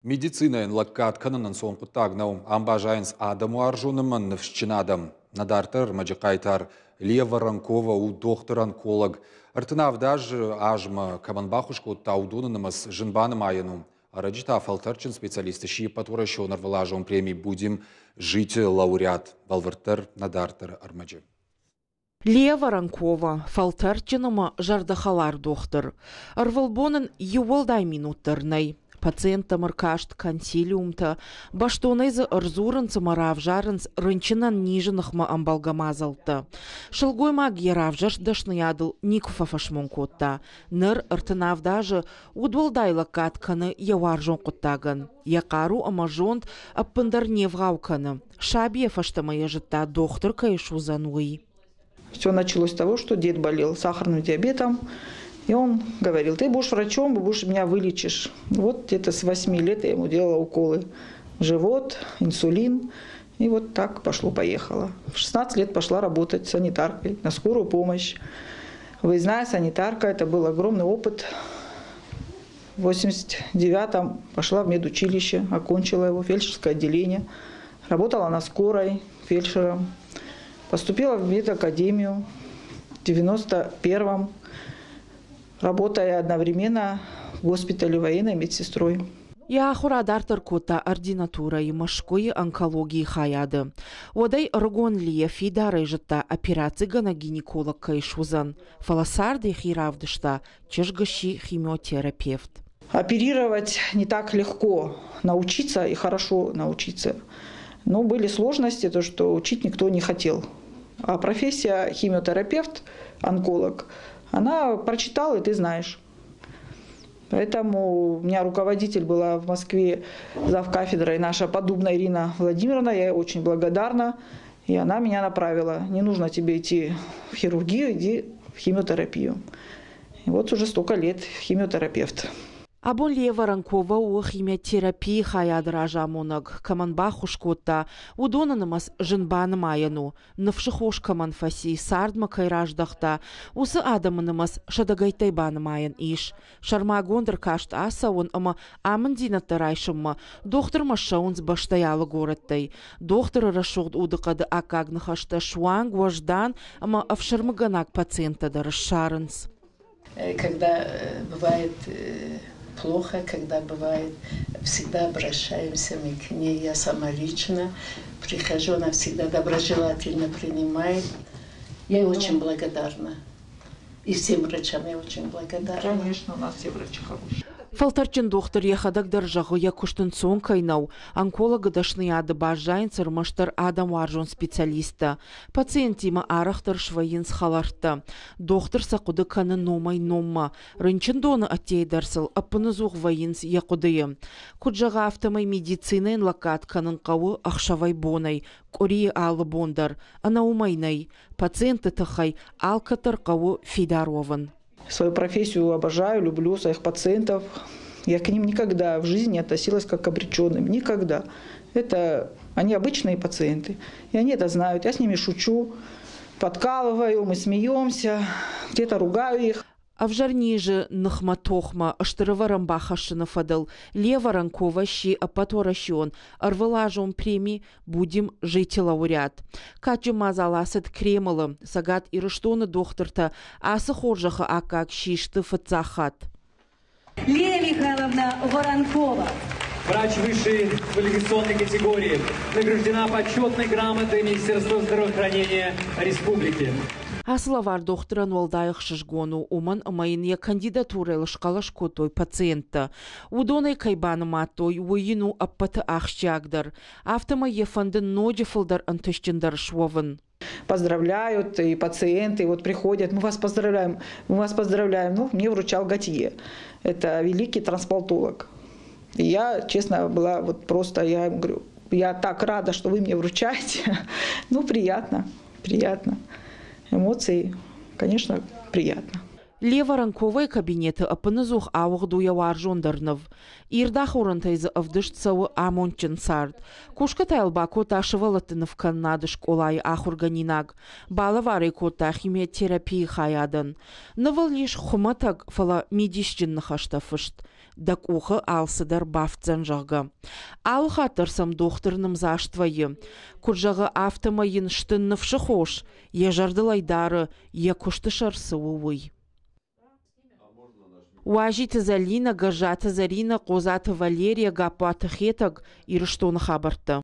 Медицина лаккат кананын соңғы тагнау амбажайынс адаму аржунымын навшчинадам. Надартыр маджикайтар Лева Ранкова у доктор-онколог. Артынавдаж ажма каманбахушку таудунынымыз жынбаным айыну. Араджита фалтарчин специалисты ши патурашонар вылажон премии будем жить лауреат. Балвартыр надартыр армаджи. Лева Ранкова, фалтарчынымы жардахалар доктор. Арвалбонын ювалдай минуттарнай. Пациентамыр кашт консилиумта, баштонайзы ырзурынцы маравжарынц рынчынан нижынықмы амбалгамазалты. Шылгойма геравжаш дашныядыл никуфафашмон котта. Ныр ыртынавдажы удвалдайлы катканы яваржон коттагын. Якару амажонт аппындар невгауканы. Шабия фаштамая жытта доктор кайшузануи. Все началось с того, что дед болел сахарным диабетом. И он говорил: ты будешь врачом, меня вылечишь. Вот где-то с 8 лет я ему делала уколы в живот, инсулин. И вот так пошло-поехало. В 16 лет пошла работать санитаркой на скорую помощь. Выездная санитарка, это был огромный опыт. В 89-м пошла в медучилище, окончила его, фельдшерское отделение. Работала на скорой фельдшером. Поступила в медакадемию в 91-м. Работая одновременно в госпитале военной медсестрой. Я хурадартар кота ординатура и мошкой онкологии хаяды. Одай ргон лия фидарай жыта операции гана гинеколог кайшузан. Фаласарды хиравдышта чешгащи химиотерапевт. Оперировать не так легко. Научиться и хорошо научиться. Но были сложности, то что учить никто не хотел. А профессия химиотерапевт, онколог, она прочитала, и ты знаешь. Поэтому у меня руководитель была в Москве, завкафедрой наша Подубная Ирина Владимировна. Я ей очень благодарна. И она меня направила. Не нужно тебе идти в хирургию, иди в химиотерапию. И вот уже столько лет химиотерапевт. Абон Лева Ранкова у химиотерапии хаядража монаг каманбахушкота удонанымас жынбаным аяну. Навшыхош каманфаси сардма кайраждахта усы адамынымас шадагайтайбаным аян иш. Шарма гондыр кашт аса он ама амын динаттарайшымма доктор машаунс баштаялы городтай. Доктор рашогд удықады акагнахашта шуан гваждан ама авшармаганак пациента да расшарынс. Когда бывает плохо, когда бывает, всегда обращаемся мы к ней. Я сама лично прихожу, она всегда доброжелательно принимает. Я ей очень благодарна. И всем врачам я очень благодарна. Конечно, у нас все врачи хорошие. Фалтарчин доктор ехадак даржагы якуштын сон кайнау. Онколога дашны ады бажайын цырмаштар адам варжон специалиста. Пациентима арахтар швайын схаларта. Доктор сақуды каны номай номма. Рынчын доны аттейдарсыл, аппыны зух вайынс якудыйы. Куджаға автомай медицинайн лакат канын қауы ақшавай бонай. Кории алы бондар. Ана умайнай. Пациенты тахай алкатар қауы фидарован. Свою профессию обожаю, люблю своих пациентов. Я к ним никогда в жизни не относилась как к обреченным. Никогда. Это они обычные пациенты. И они это знают. Я с ними шучу, подкалываю, мы смеемся, где-то ругаю их. А в жарниже нахматохма аштырыварам бахашына фадал Лева Ранкова щи апаторащон арвылажон премии будем жить лауреат. Качы мазаласыт кремылы сагат ирыштоны докторта асы хоржаха акак щишты фацахат. Лилия Михайловна Воронкова. Врач высшей квалификационной категории. Награждена почетной грамотой Министерства здравоохранения Республики. Асылавар докторан олдайық шыжгону уман амайыне кандидатурайлы шқалаш котой пациента. Удонай кайбаны матой уйыну аппаты ақшчагдар. Автома ефанды ноджифылдар антышчындар швовын. Поздравляют и пациенты, вот приходят, мы вас поздравляем, мы вас поздравляем. Ну, мне вручал Готье. Это великий трансплантолог. И я, честно, была вот просто, я говорю, я так рада, что вы мне вручаете. Ну, приятно, приятно. Эмоции, конечно, приятно. Лева Ранковай кабинеты апынызух ауық дуя варжондарнов. Ирдах орантайзы авдышцауы амончын сард. Кушка тайлба кота шывалатынов каннадыш колай ахурганинаг. Балы вары кота химиотерапии хаядан. Навал лишь хуматаг фала медишчинны хаштафышт. дак ухы алсыдар бафтзан жағы. Ал хатырсам докторным заштвайы. Куржағы автомайын штыннывшы хош, ежардылайдары, екушты шарсы уй. Уажиты Залина, гажаты Зарина, қозаты Валерия, гапаты хетаг, ирыштоны хабарты.